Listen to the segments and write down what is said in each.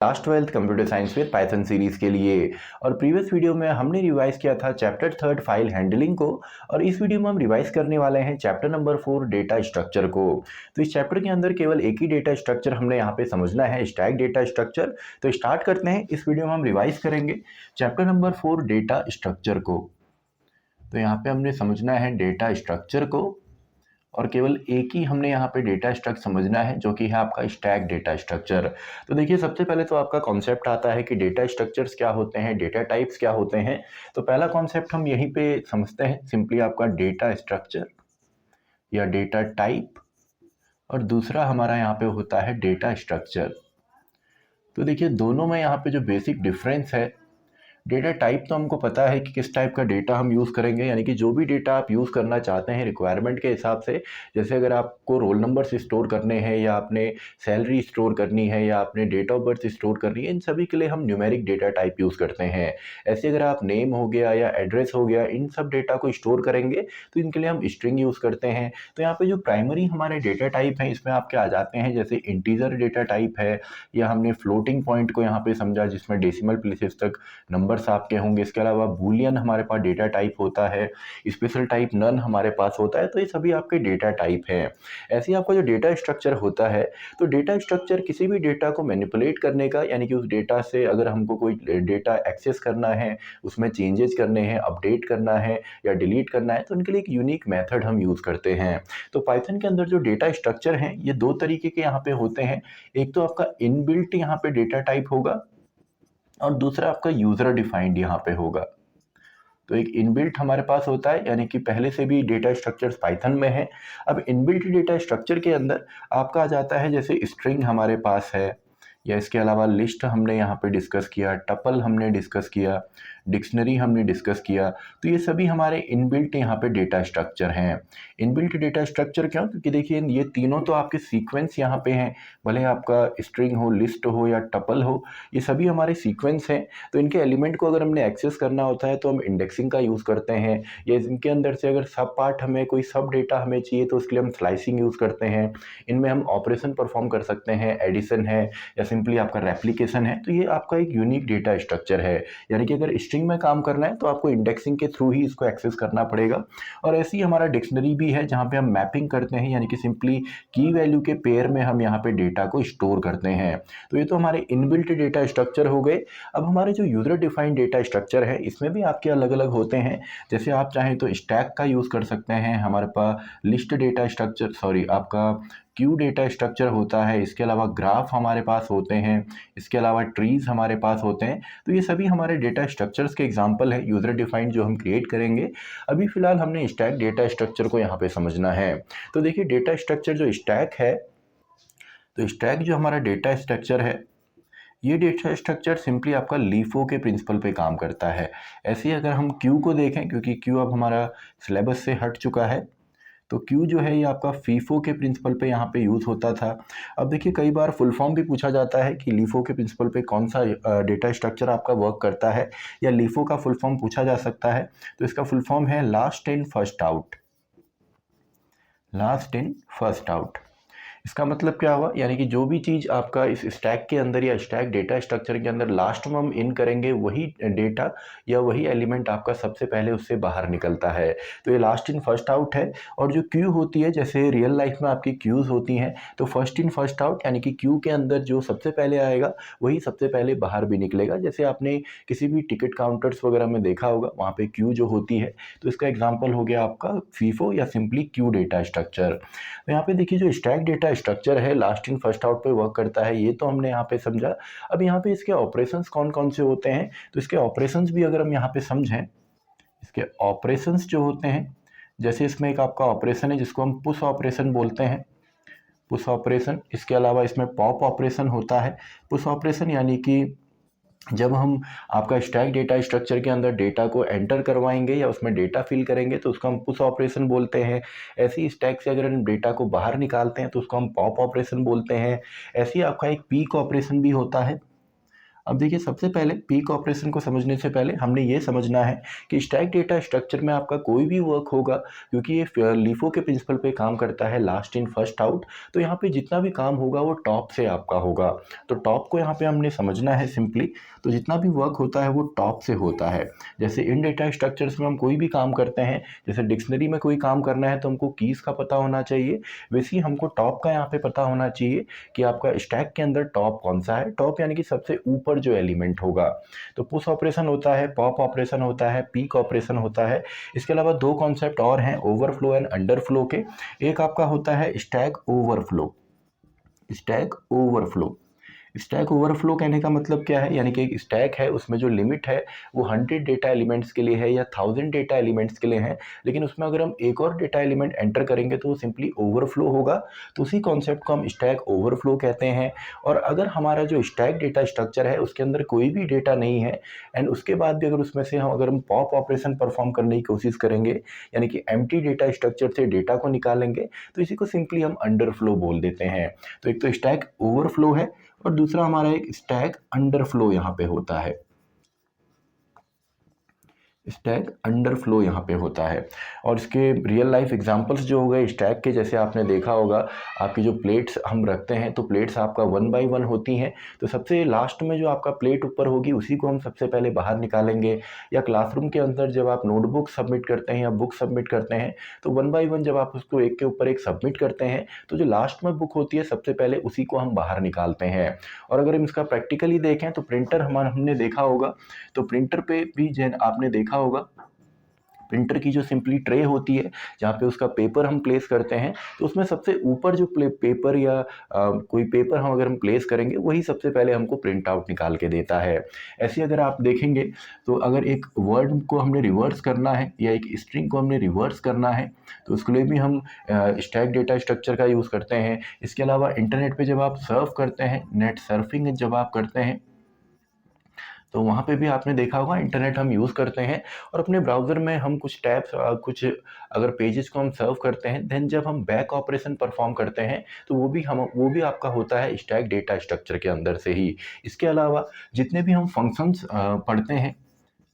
Class 12th computer science with Python series के लिए। और प्रीवियस वीडियो में हमने रिवाइज किया था चैप्टर 3 फाइल हैंडलिंग को, और इस वीडियो में हम रिवाइज करने वाले हैं चैप्टर नंबर 4 डेटा स्ट्रक्चर को। तो इस चैप्टर के अंदर केवल एक ही डेटा स्ट्रक्चर हमने यहाँ पे समझना है, स्टैक डेटा स्ट्रक्चर। तो स्टार्ट करते हैं। इस वीडियो में हम रिवाइज करेंगे चैप्टर नंबर 4 डेटा स्ट्रक्चर को। तो यहाँ पे हमने समझना है डेटा स्ट्रक्चर को, और केवल एक ही हमने यहाँ पे डेटा स्ट्रक्चर समझना है जो कि है आपका स्टैक डेटा स्ट्रक्चर। तो देखिए, सबसे पहले तो आपका कॉन्सेप्ट आता है कि डेटा स्ट्रक्चर्स क्या होते हैं, डेटा टाइप्स क्या होते हैं। तो पहला कॉन्सेप्ट हम यहीं पे समझते हैं, सिंपली आपका डेटा स्ट्रक्चर या डेटा टाइप, और दूसरा हमारा यहाँ पे होता है डेटा स्ट्रक्चर। तो देखिए, दोनों में यहाँ पे जो बेसिक डिफरेंस है, डेटा टाइप तो हमको पता है कि किस टाइप का डेटा हम यूज़ करेंगे, यानी कि जो भी डेटा आप यूज़ करना चाहते हैं रिक्वायरमेंट के हिसाब से। जैसे अगर आपको रोल नंबर्स स्टोर करने हैं, या आपने सैलरी स्टोर करनी है, या आपने डेट ऑफ बर्थ स्टोर करनी है, इन सभी के लिए हम न्यूमेरिक डेटा टाइप यूज़ करते हैं। ऐसे अगर आप नेम हो गया या एड्रेस हो गया, इन सब डेटा को स्टोर करेंगे तो इनके लिए हम स्ट्रिंग यूज़ करते हैं। तो यहाँ पे जो प्राइमरी हमारे डेटा टाइप हैं, इसमें आपके आ जाते हैं जैसे इंटीजर डेटा टाइप है, या हमने फ्लोटिंग पॉइंट को यहाँ पे समझा जिसमें डेसिमल प्लेसेस तक नंबर्स आपके होंगे। इसके अलावा बूलियन हमारे पास डेटा टाइप होता है, स्पेशल टाइप नन हमारे पास होता है। तो ये सभी आपके डेटा टाइप हैं। ऐसे ही आपका जो डेटा स्ट्रक्चर होता है, तो डेटा स्ट्रक्चर किसी भी डेटा को मैनिपुलेट करने का, यानी कि उस डेटा से अगर हमको कोई डेटा एक्सेस करना है, उसमें चेंजेस करने हैं, अपडेट करना है या डिलीट करना है, तो उनके लिए एक यूनिक मेथड हम यूज़ करते हैं। तो पाइथन के अंदर जो डेटा स्ट्रक्चर हैं, ये दो तरीके के यहाँ पे होते हैं। एक तो आपका इनबिल्ट यहाँ पे डेटा टाइप होगा, और दूसरा आपका यूजर डिफाइंड यहाँ पे होगा। तो एक इनबिल्ट हमारे पास होता है, यानी कि पहले से भी डेटा स्ट्रक्चर्स पाइथन में है। अब इनबिल्ट डेटा स्ट्रक्चर के अंदर आपका आ जाता है जैसे स्ट्रिंग हमारे पास है, या इसके अलावा लिस्ट हमने यहाँ पे डिस्कस किया, टपल हमने डिस्कस किया, डिक्शनरी हमने डिस्कस किया। तो ये सभी हमारे इनबिल्ट यहाँ पे डेटा स्ट्रक्चर हैं। इनबिल्ट डेटा स्ट्रक्चर क्यों? क्योंकि देखिए, ये तीनों तो आपके सीक्वेंस यहाँ पे हैं, भले आपका स्ट्रिंग हो, लिस्ट हो या टपल हो, ये सभी हमारे सीक्वेंस हैं। तो इनके एलिमेंट को अगर हमने एक्सेस करना होता है तो हम इंडेक्सिंग का यूज़ करते हैं, या इनके अंदर से अगर सब पार्ट हमें कोई सब डेटा हमें चाहिए तो उसके लिए हम स्लाइसिंग यूज़ करते हैं। इनमें हम ऑपरेशन परफॉर्म कर सकते हैं, एडिशन है या सिंपली आपका रेप्लिकेशन है। तो ये आपका एक यूनिक डेटा स्ट्रक्चर है, यानी कि अगर स्ट्रिंग में काम करना है तो आपको इंडेक्सिंग के थ्रू ही इसको एक्सेस करना पड़ेगा। और ऐसे ही हमारा डिक्शनरी भी है, जहाँ पे हम मैपिंग करते हैं, यानी कि सिंपली की वैल्यू के पेयर में हम यहाँ पे डेटा को स्टोर करते हैं। तो ये तो हमारे इनबिल्ट डेटा स्ट्रक्चर हो गए। अब हमारे जो यूजर डिफाइंड डेटा स्ट्रक्चर है, इसमें भी आपके अलग अलग होते हैं। जैसे आप चाहें तो स्टैक का यूज़ कर सकते हैं, हमारे पास लिस्ट डेटा स्ट्रक्चर, सॉरी आपका क्यू डेटा स्ट्रक्चर होता है। इसके अलावा ग्राफ हमारे पास होते हैं, इसके अलावा ट्रीज हमारे पास होते हैं। तो ये सभी हमारे डेटा स्ट्रक्चर्स के एग्जांपल है यूजर डिफाइंड जो हम क्रिएट करेंगे। अभी फिलहाल हमने स्टैक डेटा स्ट्रक्चर को यहाँ पे समझना है। तो देखिए, डेटा स्ट्रक्चर जो स्टैक है, तो स्टैक जो हमारा डेटा स्ट्रक्चर है, ये डेटा स्ट्रक्चर सिंपली आपका लीफो के प्रिंसिपल पे काम करता है। ऐसे ही अगर हम क्यू को देखें, क्योंकि क्यू अब हमारा सिलेबस से हट चुका है, तो क्यू जो है ये आपका फीफो के प्रिंसिपल पे यहाँ पे यूज़ होता था। अब देखिए, कई बार फुल फॉर्म भी पूछा जाता है कि लीफो के प्रिंसिपल पे कौन सा डेटा स्ट्रक्चर आपका वर्क करता है, या लीफो का फुल फॉर्म पूछा जा सकता है। तो इसका फुल फॉर्म है last in first out. Last in first out, इसका मतलब क्या हुआ, यानी कि जो भी चीज़ आपका इस स्टैक के अंदर या स्टैक डेटा स्ट्रक्चर के अंदर लास्ट में हम इन करेंगे, वही डेटा या वही एलिमेंट आपका सबसे पहले उससे बाहर निकलता है। तो ये लास्ट इन फर्स्ट आउट है। और जो क्यू होती है, जैसे रियल लाइफ में आपकी क्यूज़ होती हैं, तो फर्स्ट इन फर्स्ट आउट, यानी कि क्यू के अंदर जो सबसे पहले आएगा वही सबसे पहले बाहर भी निकलेगा। जैसे आपने किसी भी टिकट काउंटर्स वगैरह में देखा होगा, वहाँ पर क्यू जो होती है, तो इसका एग्जाम्पल हो गया आपका फीफो या सिंपली क्यू डेटा स्ट्रक्चर। तो यहाँ पे देखिए, जो स्टैक डेटा स्ट्रक्चर है लास्ट इन फर्स्ट आउट पे वर्क करता है, ये तो हमने यहाँ पे समझा। अब यहाँ पे इसके ऑपरेशंस कौन कौन से होते हैं, तो इसके ऑपरेशंस भी अगर हम यहाँ पे समझें, इसके ऑपरेशंस जो होते हैं, जैसे इसमें एक आपका ऑपरेशन है जिसको हम पुश ऑपरेशन बोलते हैं, पुश ऑपरेशन। इसके अलावा इसमें पॉप ऑपरेशन होता है। पुश ऑपरेशन यानी कि जब हम आपका स्टैक डेटा स्ट्रक्चर के अंदर डेटा को एंटर करवाएंगे या उसमें डेटा फिल करेंगे तो उसको हम पुश ऑपरेशन बोलते हैं। ऐसी स्टैक से अगर हम डेटा को बाहर निकालते हैं तो उसको हम पॉप ऑपरेशन बोलते हैं। ऐसे ही आपका एक पीक ऑपरेशन भी होता है। अब देखिए सबसे पहले पीक ऑपरेशन को समझने से पहले हमने ये समझना है कि स्टैक डेटा स्ट्रक्चर में आपका कोई भी वर्क होगा, क्योंकि ये लीफो के प्रिंसिपल पे काम करता है, लास्ट इन फर्स्ट आउट। तो यहाँ पे जितना भी काम होगा वो टॉप से आपका होगा। तो टॉप को यहाँ पे हमने समझना है सिंपली। तो जितना भी वर्क होता है वो टॉप से होता है। जैसे इन डेटा स्ट्रक्चर्स में हम कोई भी काम करते हैं, जैसे डिक्शनरी में कोई काम करना है तो हमको कीज़ का पता होना चाहिए, वैसे ही हमको टॉप का यहाँ पे पता होना चाहिए कि आपका स्टैक के अंदर टॉप कौन सा है। टॉप यानी कि सबसे ऊपर जो एलिमेंट होगा। तो पुश ऑपरेशन होता है, पॉप ऑपरेशन होता है, पीक ऑपरेशन होता है। इसके अलावा दो कॉन्सेप्ट और हैं, ओवरफ्लो एंड अंडरफ्लो के। एक आपका होता है stack overflow. Stack overflow, stack overflow कहने का मतलब क्या है, यानी कि एक स्टैक है उसमें जो लिमिट है वो 100 डेटा एलिमेंट्स के लिए है या 1000 डेटा एलिमेंट्स के लिए है, लेकिन उसमें अगर हम एक और डेटा एलिमेंट एंटर करेंगे तो वो सिंपली ओवरफ्लो होगा। तो उसी कॉन्सेप्ट को हम स्टैक ओवरफ्लो कहते हैं। और अगर हमारा जो स्टैक डेटा स्ट्रक्चर है उसके अंदर कोई भी डेटा नहीं है एंड उसके बाद भी अगर उसमें से हम पॉप ऑपरेशन परफॉर्म करने की कोशिश करेंगे, यानी कि एम्प्टी डेटा स्ट्रक्चर से डेटा को निकालेंगे, तो इसी को सिंपली हम अंडरफ्लो बोल देते हैं। तो एक तो स्टैक ओवरफ्लो है और दूसरा हमारा एक स्टैक अंडरफ्लो यहाँ पे होता है। स्टैक अंडरफ्लो यहाँ पे होता है। और इसके रियल लाइफ एग्जांपल्स जो हो गए स्टैक के, जैसे आपने देखा होगा आपकी जो प्लेट्स हम रखते हैं तो प्लेट्स आपका 1 बाई 1 होती हैं। तो सबसे लास्ट में जो आपका प्लेट ऊपर होगी उसी को हम सबसे पहले बाहर निकालेंगे। या क्लासरूम के अंदर जब आप नोटबुक सबमिट करते हैं या बुक सबमिट करते हैं तो 1 बाई 1 जब आप उसको एक के ऊपर एक सबमिट करते हैं तो जो लास्ट में बुक होती है सबसे पहले उसी को हम बाहर निकालते हैं। और अगर हम इसका प्रैक्टिकली देखें तो प्रिंटर हमने देखा होगा, तो प्रिंटर पे भी जैन आपने देखा होगा, प्रिंटर की जो सिंपली ट्रे होती है जहाँ पे उसका पेपर हम प्लेस करते हैं, तो उसमें सबसे ऊपर जो पेपर या कोई पेपर अगर हम प्लेस करेंगे वही सबसे पहले हमको प्रिंट आउट निकाल के देता है। ऐसे अगर आप देखेंगे तो अगर एक वर्ड को हमने रिवर्स करना है या एक स्ट्रिंग को हमने रिवर्स करना है तो उसके लिए भी हम स्टैक डेटा स्ट्रक्चर का यूज़ करते हैं। इसके अलावा इंटरनेट पे जब आप सर्फ करते हैं, नेट सर्फिंग जब आप करते हैं तो वहाँ पे भी आपने देखा होगा इंटरनेट हम यूज़ करते हैं और अपने ब्राउज़र में हम कुछ टैब्स कुछ अगर पेजेस को हम सर्व करते हैं, देन जब हम बैक ऑपरेशन परफॉर्म करते हैं तो वो भी आपका होता है स्टैक डेटा स्ट्रक्चर के अंदर से ही। इसके अलावा जितने भी हम फंक्शंस पढ़ते हैं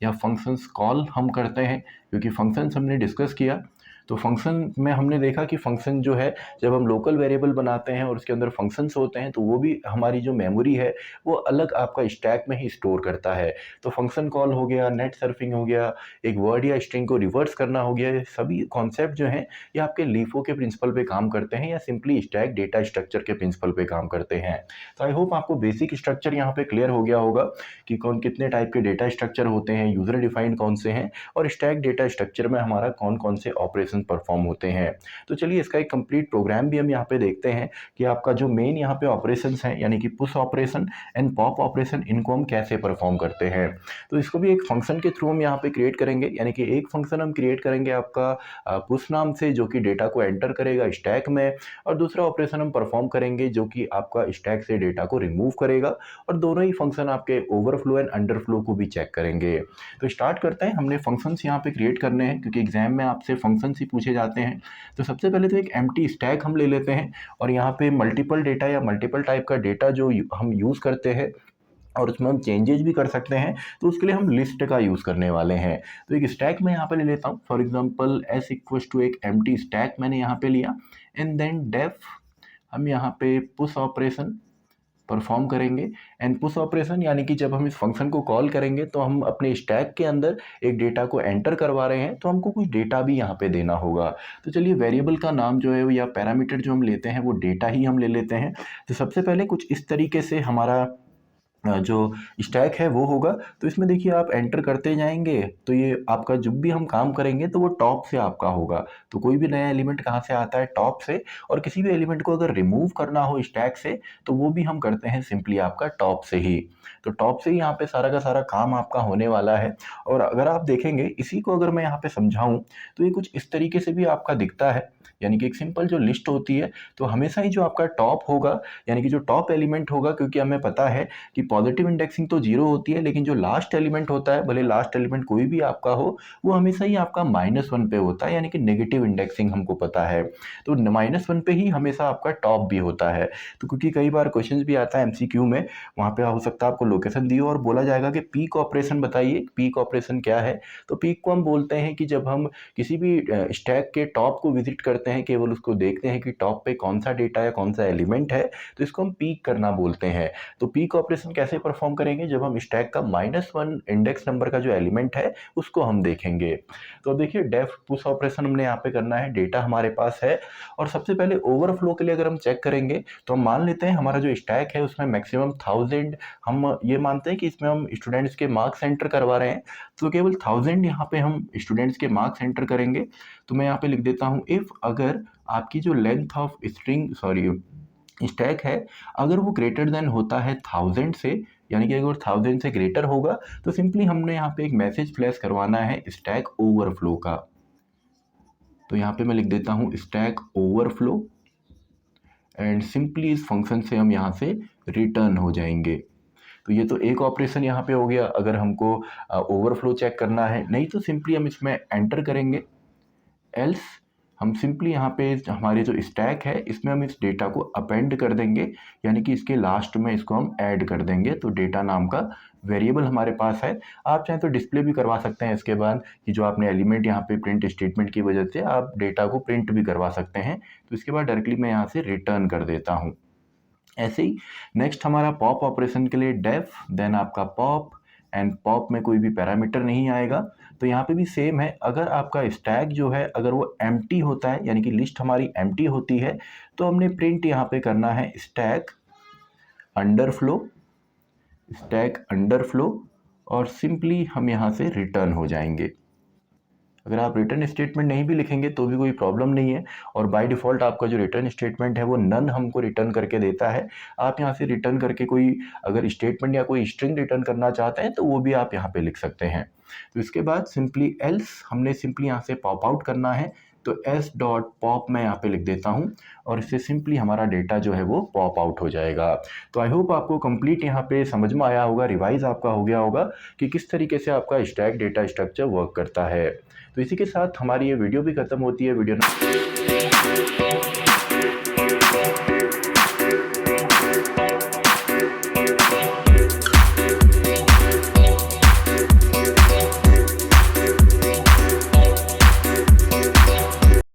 या फंक्शंस कॉल हम करते हैं, क्योंकि फंक्शंस हमने डिस्कस किया, तो फंक्शन में हमने देखा कि फंक्शन जो है जब हम लोकल वेरिएबल बनाते हैं और उसके अंदर फंक्शंस होते हैं तो वो भी हमारी जो मेमोरी है वो अलग आपका स्टैक में ही स्टोर करता है। तो फंक्शन कॉल हो गया, नेट सर्फिंग हो गया, एक वर्ड या स्ट्रिंग को रिवर्स करना हो गया, ये सभी कॉन्सेप्ट जो हैं ये आपके लीफो के प्रिंसिपल पे काम करते हैं या सिंपली स्टैक डेटा स्ट्रक्चर के प्रिंसिपल पे काम करते हैं। तो आई होप आपको बेसिक स्ट्रक्चर यहाँ पे क्लियर हो गया होगा कि कौन कितने टाइप के डेटा स्ट्रक्चर होते हैं, यूजर डिफाइंड कौन से हैं और स्टैक डेटा स्ट्रक्चर में हमारा कौन कौन से ऑपरेशन परफॉर्म होते हैं। तो चलिए इसका एक कंप्लीट प्रोग्राम भी हम यहाँ पे देखते हैं कि आपका जो मेन यहाँ पे ऑपरेशंस हैं, यानी कि push operation and pop operation, इनको हम कैसे परफॉर्म करते हैं। तो इसको भी एक फंक्शन के थ्रू हम यहाँ पे क्रिएट करेंगे, यानी कि एक फंक्शन हम क्रिएट करेंगे आपका पुश नाम से जो कि डेटा को एंटर करेगा स्टैक में, और दूसरा ऑपरेशन हम परफॉर्म करेंगे जो कि आपका स्टैक से डेटा को रिमूव करेगा। और दोनों ही फंक्शन आपके ओवरफ्लो एंड अंडरफ्लो को भी चेक करेंगे। तो स्टार्ट करते हैं। हमने फंक्शंस यहाँ पे क्रिएट करने हैं क्योंकि एग्जाम में आपसे फंक्शंस ही पूछे जाते हैं। तो सबसे पहले तो एक एम्प्टी स्टैक हम ले लेते हैं और यहाँ पे मल्टीपल डेटा या मल्टीपल टाइप का डेटा जो हम यूज़ करते हैं और उसमें हम चेंजेस भी कर सकते हैं, तो उसके लिए हम लिस्ट का यूज़ करने वाले हैं। तो एक स्टैक मैं यहाँ पे ले लेता हूँ। For example S equals to एक एम्प्टी स्टैक मैंने यहाँ पे लिया एंड देन डेफ हम यहाँ पे पुश ऑपरेशन परफॉर्म करेंगे। एंड पुश ऑपरेशन यानी कि जब हम इस फंक्शन को कॉल करेंगे तो हम अपने स्टैक के अंदर एक डेटा को एंटर करवा रहे हैं, तो हमको कुछ डेटा भी यहाँ पे देना होगा। तो चलिए वेरिएबल का नाम जो है या पैरामीटर जो हम लेते हैं वो डेटा ही हम ले लेते हैं। तो सबसे पहले कुछ इस तरीके से हमारा जो स्टैक है वो होगा। तो इसमें देखिए आप एंटर करते जाएंगे तो ये आपका जब भी हम काम करेंगे तो वो टॉप से आपका होगा। तो कोई भी नया एलिमेंट कहाँ से आता है, टॉप से। और किसी भी एलिमेंट को अगर रिमूव करना हो स्टैक से तो वो भी हम करते हैं सिंपली आपका टॉप से ही। तो टॉप से ही यहाँ पे सारा का सारा काम आपका होने वाला है। और अगर आप देखेंगे इसी को अगर मैं यहाँ पे समझाऊं तो ये कुछ इस तरीके से भी आपका दिखता है, यानी कि एक सिंपल जो लिस्ट होती है तो हमेशा ही जो आपका टॉप होगा, यानी कि जो टॉप एलिमेंट होगा, क्योंकि हमें पता है कि पॉजिटिव इंडेक्सिंग तो 0 होती है, लेकिन जो लास्ट एलिमेंट होता है, भले लास्ट एलिमेंट कोई भी आपका हो, वो हमेशा ही आपका -1 पे होता है, यानी कि नेगेटिव इंडेक्सिंग हमको पता है। तो -1 पे ही हमेशा आपका टॉप भी होता है। तो क्योंकि कई बार क्वेश्चंस भी आता है एमसीक्यू में, वहाँ पे हो सकता है आपको लोकेशन दी हो और बोला जाएगा कि पीक ऑपरेशन बताइए, पीक ऑपरेशन क्या है। तो पीक को हम बोलते हैं कि जब हम किसी भी स्टैक के टॉप को विजिट करते हैं, केवल उसको देखते हैं कि टॉप पे कौन सा डेटा या कौन सा एलिमेंट है, तो इसको हम पीक करना बोलते हैं। तो पीक ऑपरेशन कैसे परफॉर्म करेंगे, जब हम स्टैक का -1 इंडेक्स नंबर का जो एलिमेंट है उसको हम देखेंगे। तो अब देखिए डेफ पुश ऑपरेशन हमने यहाँ पे करना है, डेटा हमारे पास है, और सबसे पहले ओवरफ्लो के लिए अगर हम चेक करेंगे तो हम मान लेते हैं हमारा जो स्टैक है उसमें मैक्सिमम 1000, हम ये मानते हैं कि इसमें हम स्टूडेंट्स के मार्क्स एंटर करवा रहे हैं, तो केवल 1000 यहाँ पे हम स्टूडेंट्स के मार्क्स एंटर करेंगे। तो मैं यहाँ पे लिख देता हूँ इफ़ अगर आपकी जो लेंथ ऑफ स्टैक है, अगर वो ग्रेटर देन होता है 1000 से, यानी कि अगर 1000 से ग्रेटर होगा, तो सिंपली हमने यहाँ पे एक मैसेज फ्लैश करवाना है स्टैक ओवरफ्लो का। तो यहाँ पे मैं लिख देता हूँ स्टैक ओवरफ्लो, एंड सिंपली इस फंक्शन से हम यहाँ से रिटर्न हो जाएंगे। तो ये तो एक ऑपरेशन यहाँ पे हो गया, अगर हमको ओवरफ्लो चेक करना है। नहीं तो सिंपली हम इसमें एंटर करेंगे, एल्स हम सिंपली यहाँ पे हमारे जो स्टैक है इसमें हम इस डेटा को अपेंड कर देंगे, यानी कि इसके लास्ट में इसको हम ऐड कर देंगे। तो डेटा नाम का वेरिएबल हमारे पास है, आप चाहें तो डिस्प्ले भी करवा सकते हैं इसके बाद, कि जो आपने एलिमेंट यहाँ पे प्रिंट स्टेटमेंट की वजह से आप डेटा को प्रिंट भी करवा सकते हैं। तो इसके बाद डायरेक्टली मैं यहाँ से रिटर्न कर देता हूँ। ऐसे ही नेक्स्ट हमारा पॉप ऑपरेशन के लिए डेफ, देन आपका पॉप, एंड पॉप में कोई भी पैरामीटर नहीं आएगा। तो यहाँ पे भी सेम है, अगर आपका स्टैक जो है अगर वो एम्प्टी होता है, यानी कि लिस्ट हमारी एम्प्टी होती है, तो हमने प्रिंट यहाँ पे करना है स्टैक अंडरफ्लो, और सिंपली हम यहाँ से रिटर्न हो जाएंगे। अगर आप रिटर्न स्टेटमेंट नहीं भी लिखेंगे तो भी कोई प्रॉब्लम नहीं है, और बाय डिफ़ॉल्ट आपका जो रिटर्न स्टेटमेंट है वो नन हमको रिटर्न करके देता है। आप यहाँ से रिटर्न करके कोई अगर स्टेटमेंट या कोई स्ट्रिंग रिटर्न करना चाहते हैं तो वो भी आप यहाँ पे लिख सकते हैं। तो इसके बाद सिंपली एल्स हमने सिंपली यहाँ से पॉप आउट करना है, तो s.pop मैं यहाँ पे लिख देता हूँ, और इससे सिंपली हमारा डेटा जो है वो पॉप आउट हो जाएगा। तो आई होप आपको कंप्लीट यहाँ पे समझ में आया होगा, रिवाइज आपका हो गया होगा कि किस तरीके से आपका स्टैक डेटा स्ट्रक्चर वर्क करता है। तो इसी के साथ हमारी ये वीडियो भी खत्म होती है। वीडियो